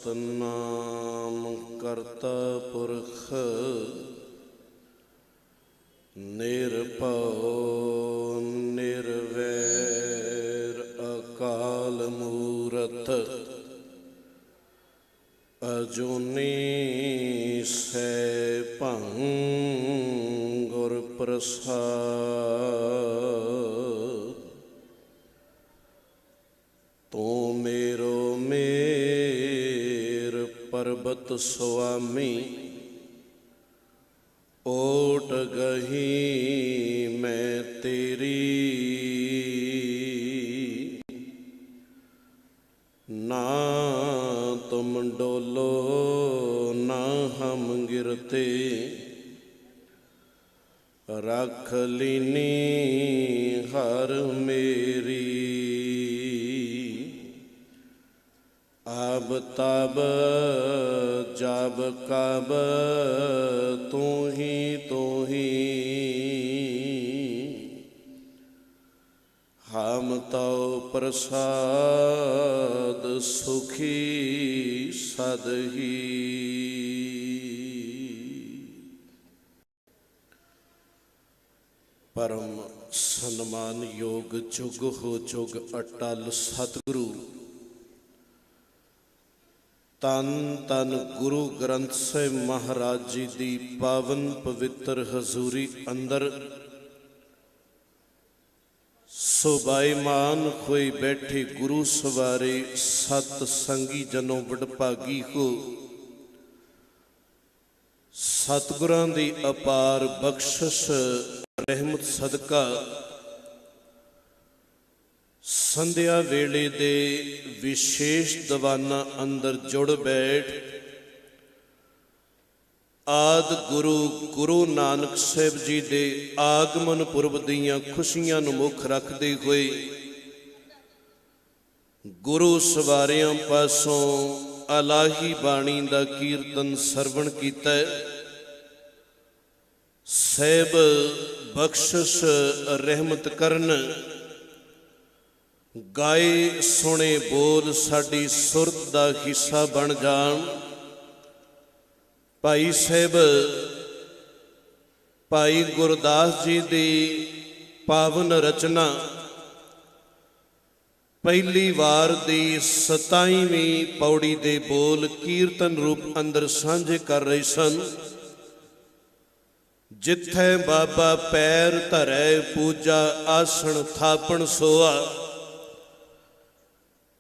सतनाम करता पुरख निरभउ निर्वैर अकाल मूरत अजूनी सैभं गुर प्रसाद। तू मेरो मेर पर्बत स्वामी ओट गही मैं तेरी। ना तुम डोलो ना हम गिरते रख लीनी हर मेरी। अब तब जब कब तू ही हम तो प्रसाद सुखी सदही। परम सन्मान योग जुग हो जुग अटल सतगुरु तन तन गुरु ग्रंथ ਸਾਹਿਬ महाराज जी दी पावन पवित्र हजूरी अंदर सुबाईमान होई बैठे गुरु सवारे सत संगी जनों वडभागी हो। सतगुरां दी अपार बख्शिश रहमत सदका संध्या वेले दे विशेष दीवाना अंदर जुड़ बैठ आद गुरु गुरु नानक साहिब जी दे आगमन पुरब दीआं खुशियां नूं मुख रखदे होए गुरु सवारियां पासों अलाही बाणी दा कीर्तन सरवण कीता। साहिब बख्शिश रहमत करन गाए सुने बोल साडी सुरत दा हिस्सा बन जाण। भाई साहिब भाई गुरदास जी दी पावन रचना पहली वार दी 27वीं पौड़ी दे बोल कीर्तन रूप अंदर सांझे कर रहे सन। जिथे बाबा पैर धरै पूजा आसन थापण सोआ।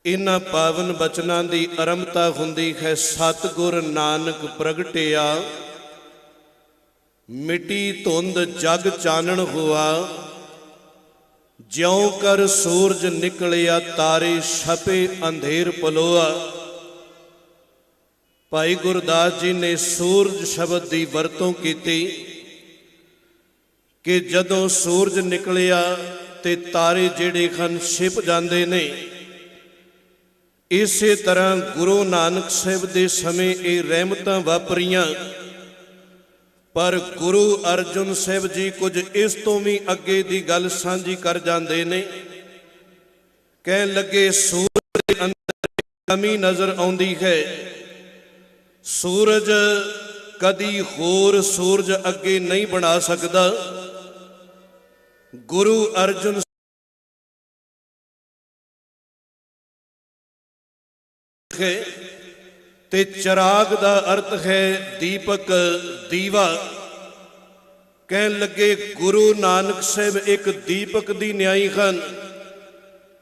इन्हां पावन बचनां दी आरंभता हुंदी है सतगुर नानक प्रगटिया मिटी धुंध जग चानण हुआ। ज्यों कर सूरज निकलिया तारे छपे अंधेर पलोआ। भाई गुरदास जी ने सूरज शब्द की वरतों की कि जदों सूरज निकलिया ते तारे जिहड़े हन छिप जांदे ने। इसे तरह गुरु नानक साहिब दे समय ये रहमतां वापरियां। पर गुरु अर्जुन साहिब जी कुछ इस तो भी अगे की गल सांझी कर जाते ने। कहन लगे सूरज के अंदर कमी नजर आउंदी है। सूरज कदी होर सूरज अगे नहीं बना सकता। गुरु अर्जुन ते चिराग दा अर्थ है दीपक दीवा। कहन लगे गुरु नानक साहिब एक दीपक दी न्याई हन।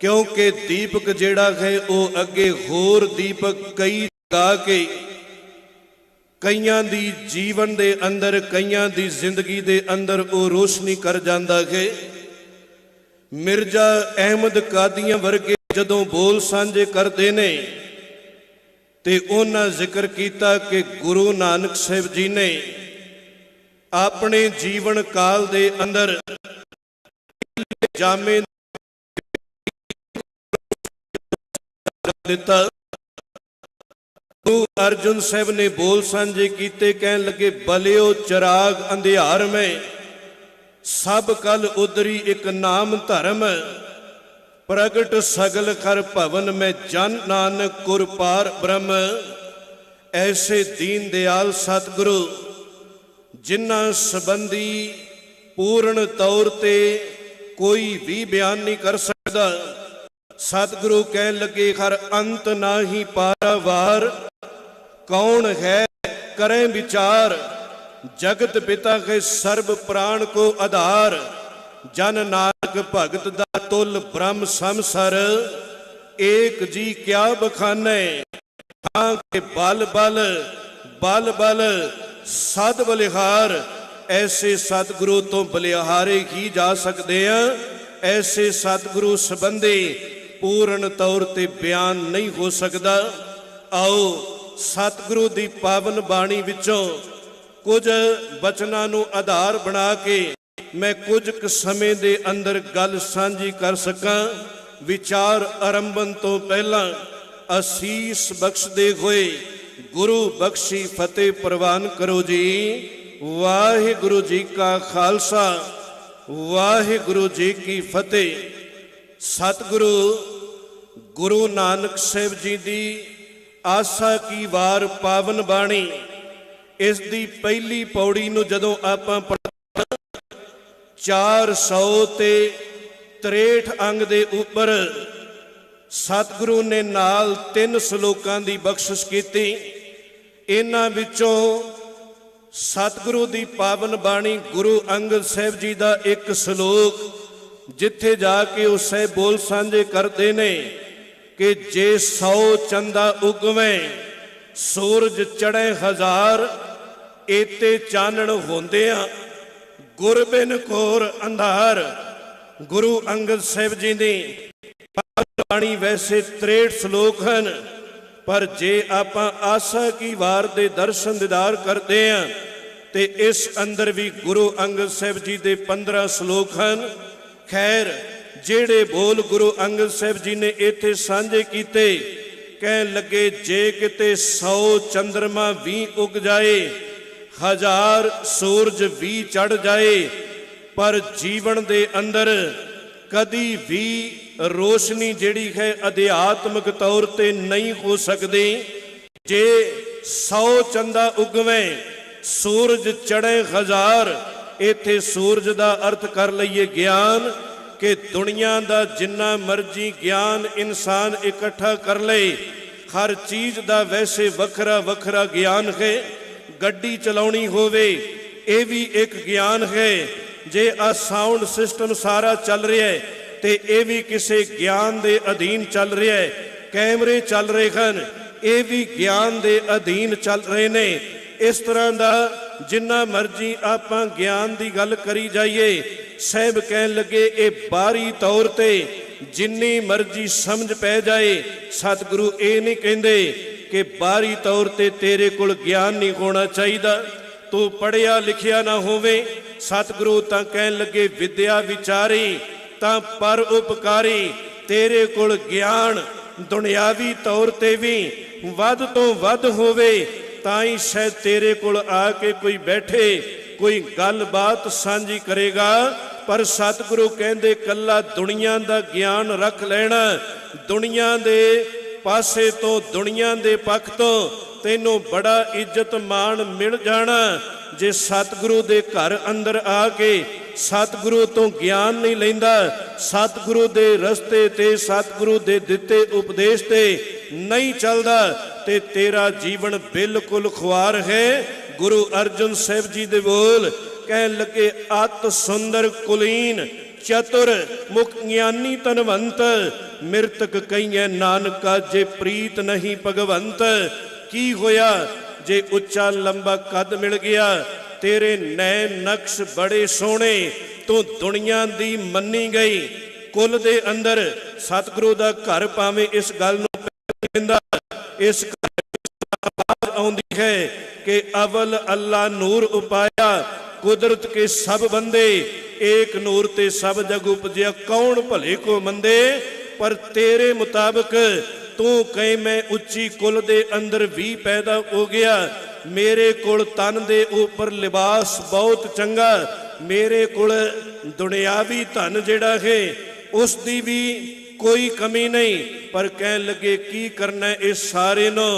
क्योंकि दीपक जेड़ा है वो अगे होर दीपक कई लगा के कईयां दी जीवन दे अंदर कईयां दी जिंदगी दे अंदर वो रोशनी कर जांदा है। मिर्जा अहमद कादियां वर्गे जदों बोल सांझे करते ने ते उन्हां जिक्र किया कि गुरु नानक साहिब जी ने अपने जीवन काल दे अंदर जामे दिता। गुरु अर्जुन साहिब ने बोल सांझे कीते। कहन लगे बलियो चिराग अंधियार में सब कल उदरी एक नाम धर्म। प्रगट सगल कर भवन में जन नानक कुर पार ब्रह्म। ऐसे दीन दयाल सतगुरु जिन्हां संबंधी पूर्ण तौर ते कोई भी बयान नहीं कर सकता। सतगुरु कह लगे हर अंत नाही पारावार, कौन है करें विचार, जगत पिता के सर्व प्राण को आधार, जन नानक भगत दा तुल ब्रह्म समसर, एक जी क्या बखाने, हाँ के बल बल बल बल सद बलिहार। ऐसे सतगुरु तो बलिहारे ही जा सकते हैं। ऐसे सतगुरु संबंधी पूर्ण तौर ते बयान नहीं हो सकता। आओ सतगुरु दी पावन बाणी विचों कुछ बचनां नूं आधार बना के मैं कुछ क समय दे अंदर गल सांझी कर सकां। विचार आरंभन तो पहला असीस बख्शदे होए गुरु बख्शी फतेह प्रवान करो जी। वाहिगुरु जी का खालसा, वाहिगुरु जी की फतेह। सतगुरु गुरु नानक साहिब जी दी आसा की वार पावन बाणी, इस दी पहली पौड़ी नूं जदों आपां 463 अंग दे उपर सतगुरु ने नाल 3 सलोकां दी बख्शिश कीती। इन्हां विचों सतगुरु दी पावन बाणी गुरु अंगद साहिब जी दा एक सलोक जिथे जाके उस बोल सांझे करते ने कि जे 100 चंदा उगवें सूरज चढ़े 1000, एते चानण होंदियां गुर बिन घोर अंधार। गुरु अंगद साहिब जी दी बाणी वैसे 63 श्लोक हैं, पर जे आपां आसा की वार दे दर्शन दीदार करते हैं तो इस अंदर भी गुरु अंगद साहिब जी दे 15 श्लोक हैं। खैर जेड़े बोल गुरु अंगद साहिब जी ने इत्थे सांझे कीते, कह लगे जे किते 100 चंद्रमा भी उग जाए, 1000 सूरज भी चढ़ जाए, पर जीवन दे अंदर कदी भी रोशनी जिहड़ी है अध्यात्मक तौर ते नहीं हो सकती। जे 100 चंदा उगवें सूरज चढ़े 1000, इत्थे सूरज दा अर्थ कर लईए ज्ञान, कि दुनिया दा जिन्ना मर्जी ज्ञान इंसान इकट्ठा कर ले, हर चीज दा वैसे वखरा वखरा ज्ञान है। गड्डी चलाउणी होवे ये भी एक ज्ञान है। जे आ साउंड सिस्टम सारा चल रहा है तो ये भी किसी ज्ञान के अधीन चल रहा है। कैमरे चल रहे हैं, ये भी ज्ञान के अधीन चल रहे ने। इस तरह का जिन्ना मर्जी आपां ज्ञान की गल करी जाइए, साहब कह लगे ये बाहरी तौर ते जिन्नी मर्जी समझ पै जाए, सतगुरु ये नहीं कहते कि बाहरी तौर ते तेरे कोल ज्ञान नहीं होना चाहिए, तू पढ़िया लिखिया ना होवे। सतगुरु तां कह लगे विद्या विचारी तां पर उपकारी, तेरे कोल ज्ञान दुनियावी तौर ते भी वध तो वध होवे, ताई शायद तेरे कोल आके कोई बैठे कोई गल बात सांझी करेगा। पर सतगुरु कहते कला दुनिया का ज्ञान रख लेना, दुनिया दे पासे तो दुनिया दे पक्ष तो तैनों बड़ा इज्जत मान मिल जाना। जे सतगुरु दे घर अंदर आके सतगुरु तो ज्ञान नहीं लेंदा, सतगुरु दे रस्ते ते सतगुरु दे दिते उपदेश ते नहीं चलदा, ते तेरा जीवन बिल्कुल खुआर है। गुरु अर्जन साहिब जी दे बोल कह लगे अत सुंदर कुलीन चतुर मुख ज्ञानी तनवंत, मृतक कहिए नानका जे प्रीत नहीं भगवंत। की होया जे उच्चा लंबा कद मिल गया, तेरे नैन नक्श बड़े सोहने, तू दुनिया दी मन्नी गई। कुल दे अंदर सतगुरु दा घर पावे इस गल नूं कहंदा, इस आवाज आउंदी है कि अवल अल्लाह नूर उपाया, कुदरत के सब बंदे एक नूर ते सब जग उपजया, कौन भले को मंदे। पर तेरे मुताबिक तू कहे मैं उच्ची कुल दे अंदर भी पैदा हो गया, मेरे कोल तन दे ऊपर लिबास बहुत चंगा, मेरे कोल दुनियावी धन जिहड़ा है उसकी भी कोई कमी नहीं। पर कह लगे की करना इस सारे नो,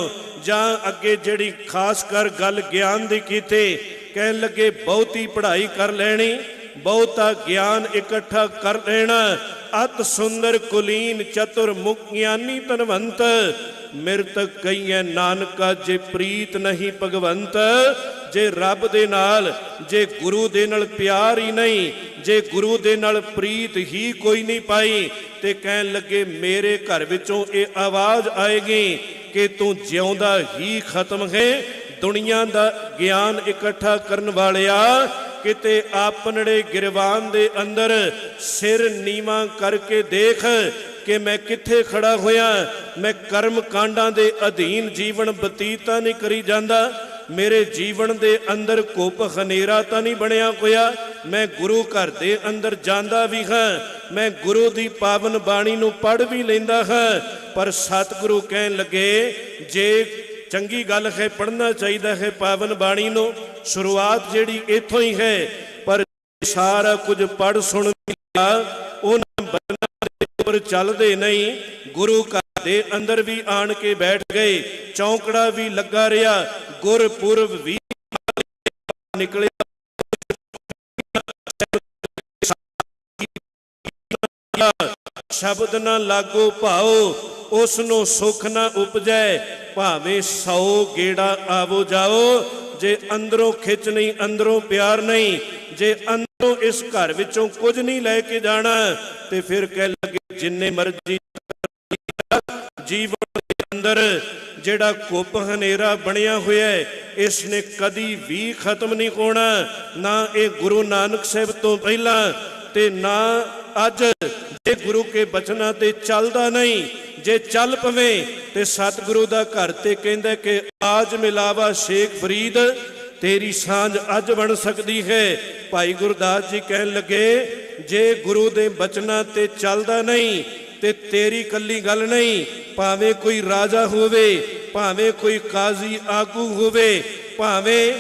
ਜਾਂ ਅੱਗੇ ਜਿਹੜੀ ਖਾਸ ਕਰ ਗੱਲ ਗਿਆਨ ਦੀ ਕੀਤੀ, ਕਹਿਣ ਲੱਗੇ ਬਹੁਤੀ ਪੜ੍ਹਾਈ ਕਰ ਲੈਣੀ, ਬਹੁਤਾ ਗਿਆਨ ਇਕੱਠਾ ਕਰ ਲੈਣਾ। ਅਤ ਸੁੰਦਰ ਕੁਲੀਨ ਚਤੁਰ ਮੁਖ ਗਿਆਨੀ ਧਨਵੰਤ, ਮਿਰਤਕ ਕਹੀਏ ਨਾਨਕਾ ਜੇ ਪ੍ਰੀਤ ਨਹੀਂ ਭਗਵੰਤ। ਜੇ ਰੱਬ ਦੇ ਨਾਲ, ਜੇ ਗੁਰੂ ਦੇ ਨਾਲ ਪਿਆਰ ਹੀ ਨਹੀਂ, ਜੇ ਗੁਰੂ ਦੇ ਨਾਲ ਪ੍ਰੀਤ ਹੀ ਕੋਈ ਨਹੀਂ ਪਾਈ, ਤੇ ਕਹਿਣ ਲੱਗੇ ਮੇਰੇ ਘਰ ਵਿੱਚੋਂ ਇਹ ਆਵਾਜ਼ ਆਏਗੀ ਕਿ ਤੂੰ ਜਿਉਂਦਾ ਹੀ ਖਤਮ ਹੈ। ਦੁਨੀਆ ਦਾ ਗਿਆਨ ਇਕੱਠਾ ਕਰਨ ਵਾਲਿਆ, ਕਿਤੇ ਆਪਣੜੇ ਗਿਰਵਾਨ ਦੇ ਅੰਦਰ ਸਿਰ ਨੀਵਾਂ ਕਰਕੇ ਦੇਖ ਕਿ ਮੈਂ ਕਿੱਥੇ ਖੜਾ ਹੋਇਆ। ਮੈਂ ਕਰਮ ਕਾਂਡਾਂ ਦੇ ਅਧੀਨ ਜੀਵਨ ਬਤੀਤ ਤਾਂ ਨਹੀਂ ਕਰੀ ਜਾਂਦਾ, ਮੇਰੇ ਜੀਵਨ ਦੇ ਅੰਦਰ ਕੁੱਪ ਹਨੇਰਾ ਤਾਂ ਨਹੀਂ ਬਣਿਆ ਹੋਇਆ। ਮੈਂ ਗੁਰੂ ਘਰ ਦੇ ਅੰਦਰ ਜਾਂਦਾ ਵੀ ਹਾਂ, ਮੈਂ ਗੁਰੂ ਦੀ ਪਾਵਨ ਬਾਣੀ ਨੂੰ ਪੜ੍ਹ ਵੀ ਲੈਂਦਾ ਹਾਂ। ਪਰ ਸਤਿਗੁਰੂ ਕਹਿਣ ਲੱਗੇ ਜੇ ਚੰਗੀ ਗੱਲ ਹੈ, ਪੜ੍ਹਨਾ ਚਾਹੀਦਾ ਹੈ ਪਾਵਨ ਬਾਣੀ ਨੂੰ, ਸ਼ੁਰੂਆਤ ਜਿਹੜੀ ਇੱਥੋਂ ਹੀ ਹੈ। ਪਰ ਸਾਰਾ ਕੁਝ ਪੜ੍ਹ ਸੁਣ ਲਿਆ, ਉਹਨਾਂ ਬੰਨਾਂ ਦੇ ਉੱਪਰ ਚੱਲਦੇ ਨਹੀਂ। ਗੁਰੂ ਘਰ ਦੇ ਅੰਦਰ ਵੀ ਆਣ ਕੇ ਬੈਠ ਗਏ, ਚੌਂਕੜਾ ਵੀ ਲੱਗਾ ਰਿਹਾ, ਗੁਰਪੁਰਬ ਵੀ ਨਿਕਲਿਆ। ਸ਼ਬਦ ਨਾ ਲਾਗੋ ਭਾਓ, ਉਸ ਨੂੰ ਸੁਖ ਨਾ ਉਪਜੈ, ਭਾਵੇਂ 100 ਗੇੜਾ ਆਵੋ ਜਾਓ। ਜੇ ਅੰਦਰੋਂ ਖਿੱਚ ਨਹੀਂ, ਅੰਦਰੋਂ ਪਿਆਰ ਨਹੀਂ, ਜੇ ਅੰਦਰੋਂ ਇਸ ਘਰ ਵਿੱਚੋਂ ਕੁਝ ਨਹੀਂ ਲੈ ਕੇ ਜਾਣਾ, ਤੇ ਫਿਰ ਕਹਿ ਲੱਗੇ ਜਿੰਨੇ ਮਰਜ਼ੀ ਜੀਵਨ ਦੇ ਅੰਦਰ ਜਿਹੜਾ ਕੁੱਪ ਹਨੇਰਾ ਬਣਿਆ ਹੋਇਆ ਹੈ, ਇਸ ਨੇ ਕਦੀ ਵੀ ਖਤਮ ਨਹੀਂ ਹੋਣਾ। ਨਾ ਇਹ ਗੁਰੂ ਨਾਨਕ ਸਾਹਿਬ ਤੋਂ ਪਹਿਲਾਂ ਤੇ ਨਾ ਅੱਜ। ਜੇ ਗੁਰੂ ਕੇ ਬਚਨਾਂ ਤੇ ਚੱਲਦਾ ਨਹੀਂ, ਜੇ ਚੱਲ ਪਵੇ ਤੇ ਸਤਿਗੁਰੂ ਦਾ ਘਰ ਤੇ ਕਹਿੰਦਾ ਕਿ ਆਜ ਮਿਲਾਵਾ ਸ਼ੇਖ ਫਰੀਦ, ਤੇਰੀ ਸਾਂਝ ਅੱਜ ਬਣ ਸਕਦੀ ਹੈ। ਭਾਈ ਗੁਰਦਾਸ ਜੀ ਕਹਿਣ ਲੱਗੇ ਜੇ ਗੁਰੂ ਦੇ ਬਚਨਾਂ ਤੇ ਚੱਲਦਾ ਨਹੀਂ ਤੇ ਤੇਰੀ ਕੱਲੀ ਗੱਲ ਨਹੀਂ, ਭਾਵੇਂ ਕੋਈ ਰਾਜਾ ਹੋਵੇ, ਭਾਵੇਂ ਕੋਈ ਕਾਜ਼ੀ ਆਗੂ ਹੋਵੇ, ਭਾਵੇਂ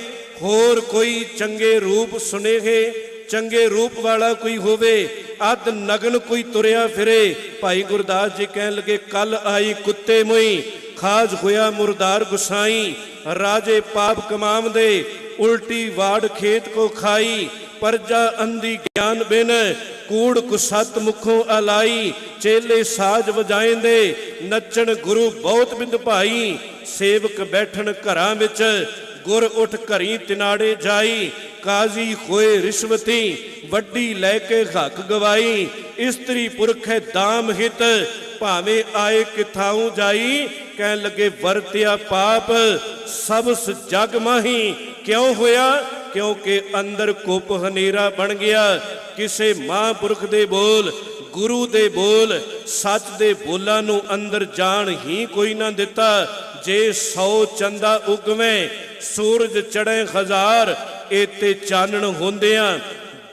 ਹੋਰ ਕੋਈ ਚੰਗੇ ਰੂਪ ਸੁਨੇਹੇ ਚੰਗੇ ਰੂਪ ਵਾਲਾ ਕੋਈ ਹੋਵੇ, ਅੱਧ ਨਗਨ ਕੋਈ ਤੁਰਿਆ ਫਿਰੇ। ਭਾਈ ਗੁਰਦਾਸ ਜੀ ਕਹਿਣ ਲੱਗੇ ਕੱਲ ਆਈ ਕੁੱਤੇ ਮੋਈ, ਖਾਜ ਹੋਇਆ ਮੁਰਦਾਰ ਗੁਸਾਈ। ਰਾਜੇ ਪਾਪ ਕਮਾਵਦੇ, ਉਲਟੀ ਵਾੜ ਖੇਤ ਕੋ ਖਾਈ। ਪਰਜਾ ਅੰਧੀ ਗਿਆਨ ਬਿਨ, ਕੂੜ ਕੁਸਤ ਮੁਖੋਂ ਅਲਾਈ। ਚੇਲੇ ਸਾਜ ਵਜਾਏਂਦੇ, ਨੱਚਣ ਗੁਰੂ ਬਹੁਤ ਬਿੰਦ ਭਾਈ। ਸੇਵਕ ਬੈਠਣ ਘਰਾਂ ਵਿੱਚ, ਗੁਰ ਉਠ ਘਰੀ ਤਿਨਾੜੇ ਜਾਈ। ਕਾਜ਼ੀ ਹੋਏ ਰਿਸ਼ਵਤੀ, ਵੱਡੀ ਲੈ ਕੇ ਹੱਕ ਗਵਾਈ। ਇਸਤਰੀ ਪੁਰਖੇ ਦਾਮ ਹਿਤ, ਭਾਵੇਂ ਆਏ ਕਿਥਾਉ ਜਾਈ। ਕਹਿਣ ਲੱਗੇ ਵਰਤਿਆ ਪਾਪ ਸਬਸ ਜਗ ਮਾਹੀ। ਕਿਉਂ ਹੋਇਆ? ਕਿਉਂਕਿ ਅੰਦਰ ਕੁੱਪ ਹਨੇਰਾ ਬਣ ਗਿਆ। ਕਿਸੇ ਮਹਾਂਪੁਰਖ ਦੇ ਬੋਲ, ਗੁਰੂ ਦੇ ਬੋਲ, ਸੱਚ ਦੇ ਬੋਲਾਂ ਨੂੰ ਅੰਦਰ ਜਾਣ ਹੀ ਕੋਈ ਨਾ ਦਿੱਤਾ। ਜੇ 100 ਚੰਦਾ ਉਗਵੇਂ, ਸੂਰਜ ਚੜ੍ਹੇ 1000, ਇਤੇ ਚਾਨਣ ਹੁੰਦਿਆਂ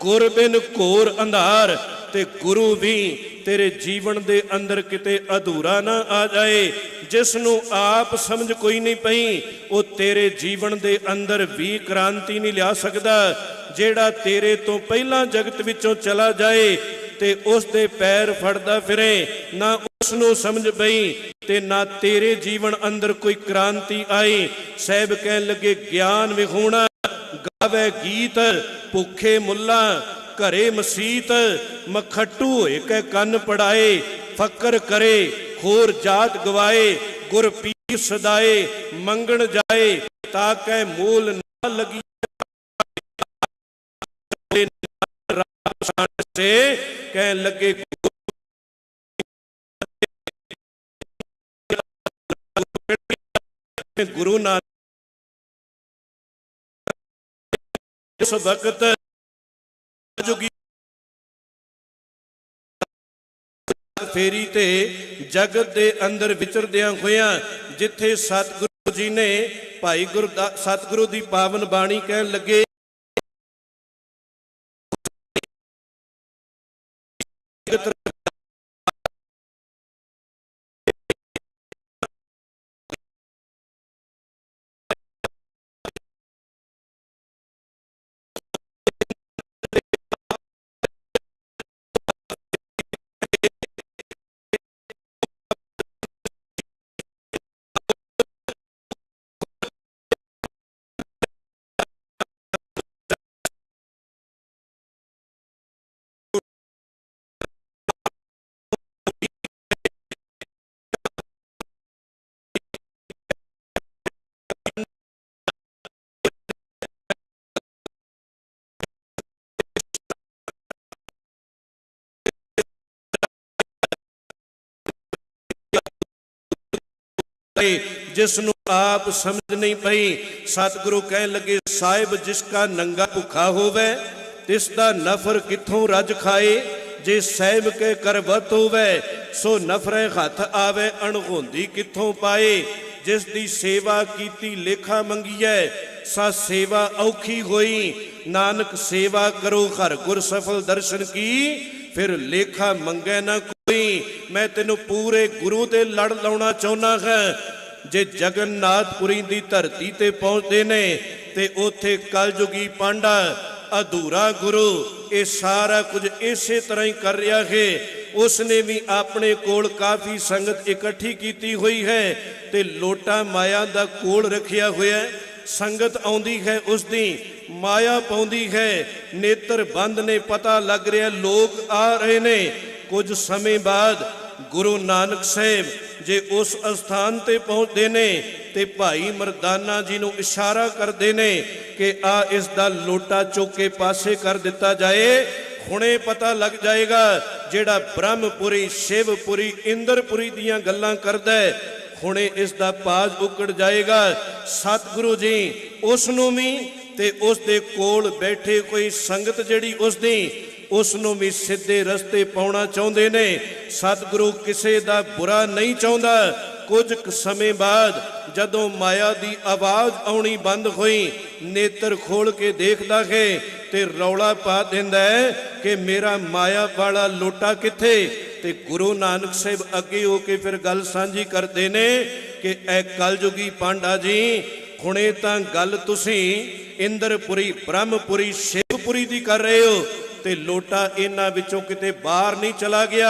ਗੁਰ ਬਿਨ ਘੋਰ ਅੰਧਾਰ। ਤੇ ਗੁਰੂ ਵੀ ਤੇਰੇ ਜੀਵਨ ਦੇ ਅੰਦਰ ਕਿਤੇ ਅਧੂਰਾ ਨਾ ਆ ਜਾਏ। ਜਿਸ ਨੂੰ ਆਪ ਸਮਝ ਕੋਈ ਨਹੀਂ ਪਈ, ਉਹ ਤੇਰੇ ਜੀਵਨ ਦੇ ਅੰਦਰ ਵੀ ਕ੍ਰਾਂਤੀ ਨਹੀਂ ਲਿਆ ਸਕਦਾ। ਜਿਹੜਾ ਤੇਰੇ ਤੋਂ ਪਹਿਲਾਂ ਜਗਤ ਵਿੱਚੋਂ ਚਲਾ ਜਾਏ ਤੇ ਉਸ ਦੇ ਪੈਰ ਫੜਦਾ ਫਿਰੇ, ਨਾ ਉਸ ਨੂੰ ਸਮਝ ਪਈ ਤੇ ਨਾ ਤੇਰੇ ਜੀਵਨ ਅੰਦਰ ਕੋਈ ਕ੍ਰਾਂਤੀ ਆਈ। ਸਾਹਿਬ ਕਹਿਣ ਲੱਗੇ ਗਿਆਨ ਵਿਹੂਣਾ ਗਾਵੇ ਗੀਤ, ਭੁੱਖੇ ਮੁੱਲਾ ਘਰੇ ਮਸੀਤ। ਮਖੱਟੂ ਹੋਏ ਕੈ ਕੰਨ ਪੜਾਏ, ਫਕਰ ਕਰੇ ਹੋਰ ਜਾਤ ਗਵਾਏ। ਗੁਰ ਪੀਰ ਸਦਾਏ ਮੰਗਣ ਜਾਏ, ਤਾਂ ਕੈ ਮੂਲ ਨਾ ਲਗੀ। ਕਹਿਣ ਲੱਗੇ ਗੁਰੂ ਨਾਨਕ ਇਸ ਵਕਤ ਜੁਗੀ ਫੇਰੀ ਤੇ ਜਗਤ ਦੇ ਅੰਦਰ ਵਿਚਰਦਿਆਂ ਹੋਇਆਂ, ਜਿੱਥੇ ਸਤਿਗੁਰੂ ਜੀ ਨੇ ਭਾਈ ਸਤਿਗੁਰੂ ਦੀ ਪਾਵਨ ਬਾਣੀ ਕਹਿਣ ਲੱਗੇ जिसनू आप समझ नहीं पई। सतगुरु कह लगे साहिब जिसका नंगा भुखा होवे तिसदा नफर किथों रज खाए। जे साहिब के करवत होवे सो नफरे हथ आवे अणहोंदी किथों पाए। जिस दी सेवा कीती लेखा मंगीए सा सेवा औखी होई। नानक सेवा करो हर गुर सफल दर्शन की फिर लेखा मंगे ना कोई। मैं तेनों पूरे गुरु दे लड़ लाउणा चाहुंदा है। जे जगन्नाथपुरी दी धरती ते पहुंचते ने ते उथे कलयुगी पांडा अधूरा गुरु ये सारा कुछ इसे तरह ही कर रहा है। उसने भी अपने कोल काफ़ी संगत इकट्ठी की हुई है ते लोटा माया दा कोल रखिया हुआ है। संगत आउंदी है उसदी माया पाउंदी है। नेत्र बंद ने पता लग रहा लोग आ रहे ने। कुछ समय बाद गुरु नानक साहिब जे उस स्थान ते पहुंचते ने ते भाई मरदाना जी नूं इशारा करते ने कि आ इस दा लोटा चुक के पासे कर दिता जाए। हुणे पता लग जाएगा जेड़ा ब्रह्मपुरी शिवपुरी इंद्रपुरी दियां गल्लां करदा है हुणे इस दा पाज उकड़ जाएगा। सतगुरु जी उसनूं भी ते उस दे कोल बैठे कोई संगत जिहड़ी उसदी उसनूं भी सीधे रस्ते पाउणा चाहुंदे ने। सतगुरु किसे दा बुरा नहीं चाहुंदा। कुछ समय बाद जदों माया दी आवाज़ आउणी बंद हुई नेत्र खोल के देखदा है ते रौला पा दिंदा है कि मेरा माया वाला लोटा किथे। ते गुरु नानक साहिब अगे हो के फिर गल सांझी करते ने कि ए कलयुगी पांडा जी हुणे तां गल तुसीं इंद्रपुरी ब्रह्मपुरी शिवपुरी दी कर रहे हो ते लोटा इन्हां विचों किते बाहर नहीं चला गया।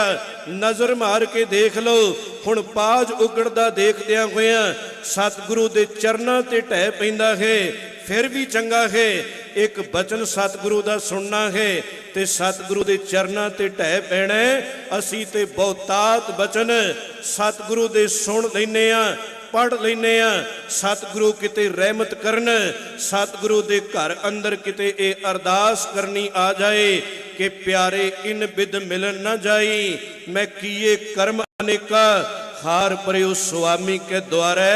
नज़र मार के देख लो। हुण पाज उगड़दा देखदियां होइयां सतगुरु दे चरनां ते ढह पैंदा है। फिर भी चंगा है एक बचन सतगुरु दा सुनना है ते सतगुरु दे चरनां ते ढह पैणा। असीं ते बहुतात बचन सतगुरु दे सुन लैने आ पढ़ लेने सतगुरु किते रहमत करन। सतगुरु दे घर अंदर किते ए अरदास करनी आ जाए कि प्यारे इन बिद मिलन न जाई। मैं किए कर्म अनेका हार परयो स्वामी के द्वारे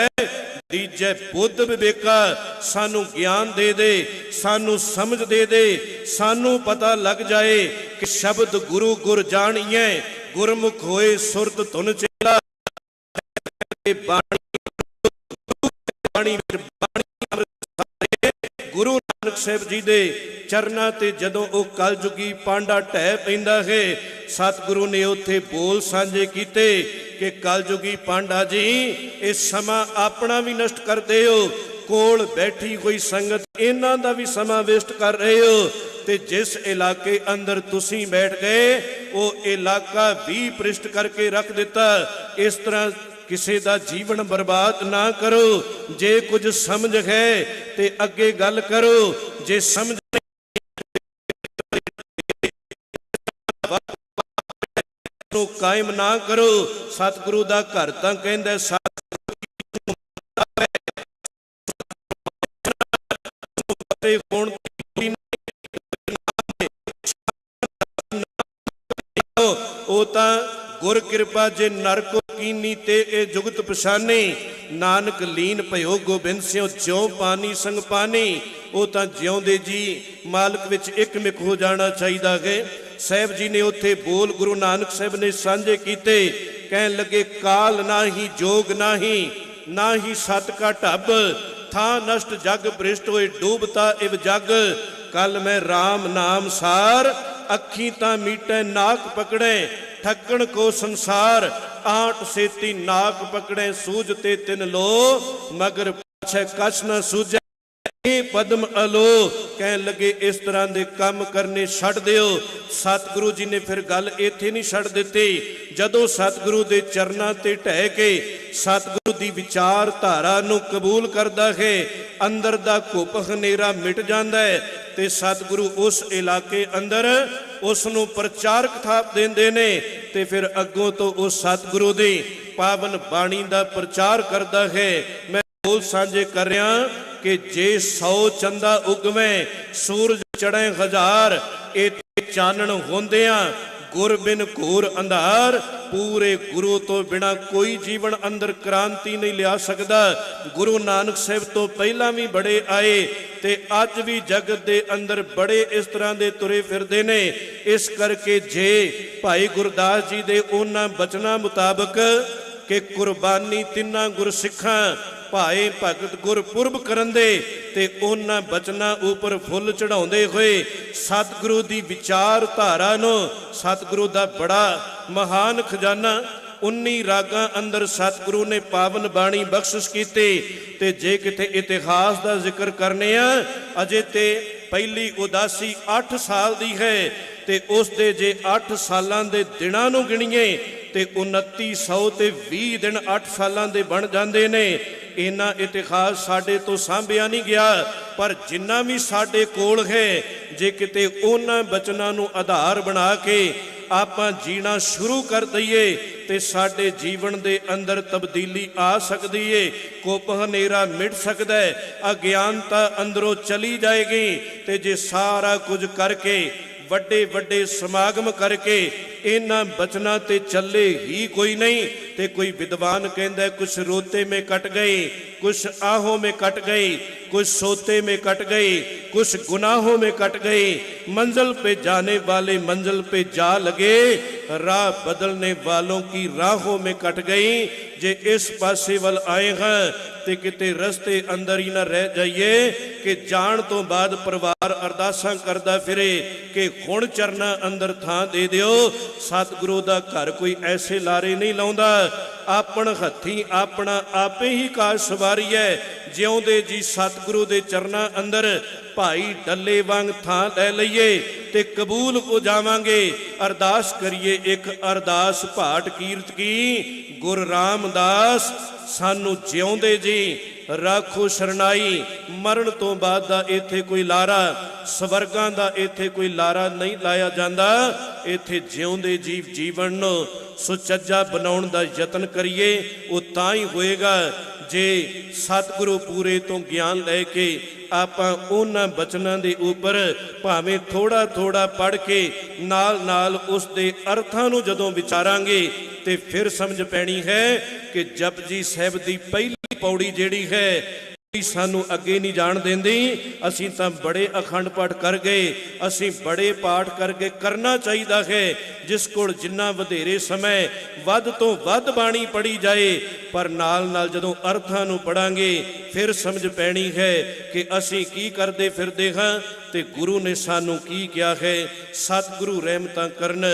दीजे बुद्ध विवेका। सानू ज्ञान दे दे सानू समझ दे दे सानू पता लग जाए कि शब्द गुरु गुर जानिए गुरमुख होए सुरत धुन चेला। गुरु नानक साहिब जी दे चरना ते जदों ओ कलयुगी पांडा ढह पैंदा है सतगुरु ने उत्थे बोल सांझे कीते कि कलयुगी पांडा जी इस समा अपना भी नष्ट करते हो कोल बैठी कोई संगत इन्हां दा भी समा वेस्ट कर रहे हो ते जिस इलाके अंदर तुसीं बैठ गए वो इलाका भी भ्रिष्ट करके रख दिता। इस तरह किसी का जीवन बर्बाद ना करो। जे कुछ समझ है ते अगे गल करो जे समझ कायम ना करो। सतगुरु का घर तां कहंदा ओ तां गुर कृपा जे नरको कीनी ते ए जुगत पछानी। नानक लीन भयो गोबिंद सिंह ज्यों पानी संग पानी। वो तां जिउंदे जी मालक विच एक मिक हो जाना चाहिए है। साहिब जी ने उत्थे बोल गुरु नानक साहिब ने सांझे कीते। कहन लगे काल ना ही जोग ना ही सत का ढब था नष्ट जग भ्रिष्ट होए डूबता इव जग। कल मैं राम नाम सार अखी ता मीटे नाक पकड़े ठक्कण को संसार। आठ सेती नाक पकड़े सूझते तिन लो मगर पाछे कछ न सूझे पद्म अलो। कहन लगे इस तरह के काम करने छड़ दिओ। सतगुरु जी ने फिर गल इत्थे नहीं छड़ दिती। जदों सतगुरु दे चरनां ते ढह के सतगुरु दी विचारधारा नूं कबूल करदा है अंदर दा घुप हनेरा मिट जांदा है ते सतगुरु उस इलाके अंदर उसनूं प्रचारक थाप देंदे ने ते फिर अगों तो उस सतगुरु दी पावन बाणी दा प्रचार करदा है। मैं बोल सांझे कर रहा कि जे 100 चंदा उगवे सूरज चढ़े 1000 इत्थे चानण होंदियां गुर बिन घोर अंधार। पूरे गुरु तो बिना कोई जीवन अंदर क्रांति नहीं लिया सकता। गुरु नानक साहब तो पहला भी बड़े आए ते अज भी जगत दे अंदर बड़े इस तरह दे तुरे फिरदे ने। इस करके जे भाई गुरदास जी दे उन्हां बचनां मुताबक कि कुर्बानी तिन्ना गुरसिखां भाए भगत गुरपुरब करन दे ते उन्हां बचनां उपर फुੱਲ चढ़ाउंदे होए सतगुरु दी विचारधारा नूं, सतगुरु दा बड़ा महान खजाना 19 रागां अंदर सतगुरु ने पावन बाणी बख्शिश कीती। ते जे किते इतिहास दा जिक्र करने आ अजे ते पहली उदासी 8 साल दी है ते उस दे जे 8 सालां दे दिनां नूं गिणीए ते 2900 ते 20 दिन 8 सालां दे बन जांदे ने। इन्ना इतिहास साडे तो सांभिया नहीं गया, पर जिन्ना भी साडे कोल है जे किते उन्हां बचनां नूं आधार बना के आपां जीना शुरू कर दईए ते साडे जीवन दे अंदर तब्दीली आ सकदी है। कुप हनेरा मिट सकदा है, अज्ञानता अंदरों चली जाएगी। ते जे सारा कुछ करके ਵੱਡੇ ਵੱਡੇ ਸਮਾਗਮ ਕਰਕੇ ਇਹਨਾਂ ਬਚਨਾਂ ਤੇ ਚੱਲੇ ਹੀ ਕੋਈ ਨਹੀਂ। ਤੇ ਕੋਈ ਵਿਦਵਾਨ ਕਹਿੰਦਾ ਕੁਛ ਰੋਤੇ में कट गए, कुछ आहों में कट गए, कुछ सोते में कट गए, कुछ गुनाहों में कट गए। मंजिल पे जाने वाले मंजिल पे जा लगे, राह बदलने वालों की राहों में कट गई। जे इस पासे वल आए हैं ते किते रस्ते अंदर ही ना रह जाइए कि जान तो बाद परिवार अरदासां करदा फिरे कि हुण चरना अंदर थां दे दिओ। सतगुरु दा घर कोई ऐसे लारे नहीं लाउंदा, आपन हत्थी अपना आपे ही काज सवारी है। जिउंदे जी सतगुरु दे चरना अंदर भाई डल्ले वांग थां लै लईए ते कबूल हो जावांगे। अरदास करिए एक अरदास भाट कीरत की, गुर रामदास सानू जिउंदे जी राखो शरणाई। मरण तो बाद दा इत्थे कोई लारा, स्वर्गां दा इत्थे कोई लारा नहीं लाया जांदा। इत्थे जिउंदे जीव जीवन नूं सुचज्जा बनाउण दा यतन करिए, वो तां ही होएगा जे सतगुरु पूरे तो ज्ञान लैके आपां उन्हां बचनां दे उपर भावें थोड़ा थोड़ा पढ़ के नाल नाल उस दे अर्थां नूं जदों विचारांगे ते फिर समझ पैनी है कि जपजी साहिब दी पहली पौड़ी जिहड़ी है सानू अगे नहीं जान देंदी। असीं तां बड़े अखंड पाठ कर गए, असीं बड़े पाठ करके करना चाहिदा है। जिस कोल जिन्ना वधेरे समय वध तो वध बाणी पढ़ी जाए, पर नाल नाल जदों अर्थां नूं पढ़ांगे फिर समझ पैनी है कि असीं की करदे फिरदे हां ते गुरु ने सानू की किया है। सतगुरु रहमतां करन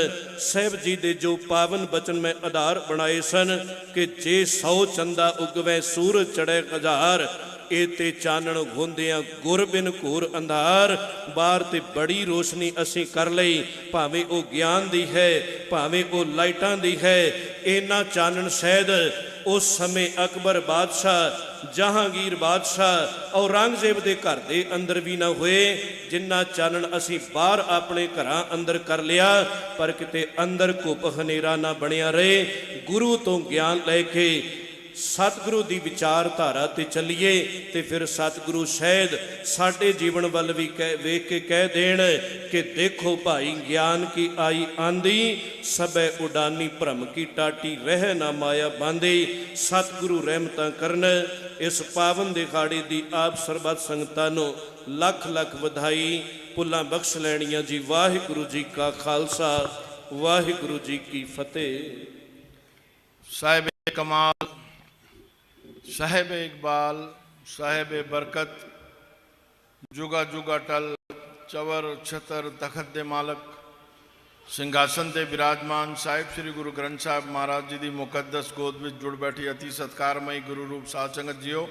साहिब जी दे जो पावन बचन में आधार बनाए सन कि जे 100 चंदा उगवै सूरज चढ़े हजार, एते चानण होंदियां गुर बिन घोर अंधार। बाहर ते बड़ी रोशनी असीं कर लई, भावें वो ज्ञान दी है भावें वो लाइटां दी है। इन्ना चानण शायद उस समय अकबर बादशाह, जहांगीर बादशाह, औरंगजेब दे घर दे अंदर भी ना होए जिन्ना चानण असीं बाहर अपने घरां अंदर कर लिया। पर किते अंदर घुप हनेरा ना बनिया रहे। गुरु तो ज्ञान लैके सतगुरु की विचारधारा ते चलीए ते फिर सतगुरु शायद साडे जीवन वल भी वेख के कह देण कि देखो भाई ज्ञान की आई आंधी, सबे उडानी भ्रम की टाटी रह ना माया बांधी। सतगुरु रहमतां करन इस पावन दिहाड़े दी आप सरबत संगतां नूं लख लख वधाई भुल्लां बख्श लैणियां जी। वाहिगुरु जी का खालसा, वाहिगुरु जी की फतेह। साहिब कमाल, साहेब इकबाल, साहेब बरकत, जुगा जुगा टल, चवर छतर तखत दे मालक, सिंघासन ते विराजमान साहिब श्री गुरु ग्रंथ साहिब महाराज जी की मुकद्दस गोद में जुड़ बैठी अति सत्कारमयी गुरु रूप साध संगत जियो।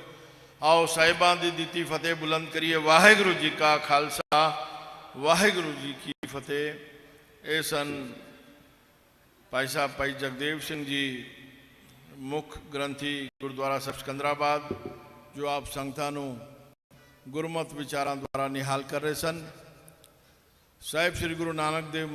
आओ साहिबां दी दीती फतेह बुलंद करिए। वाहिगुरु जी का खालसा, वाहिगुरु जी की फतेह। ये सन भाई साहब भाई जगदेव सिंह जी, मुख ग्रंथी गुरुद्वारा ਸਾਹਿਬ सिकंदराबाद, जो आप संगतां नूं गुरमत विचारां द्वारा निहाल कर रहे सन। साहिब श्री गुरु नानक देव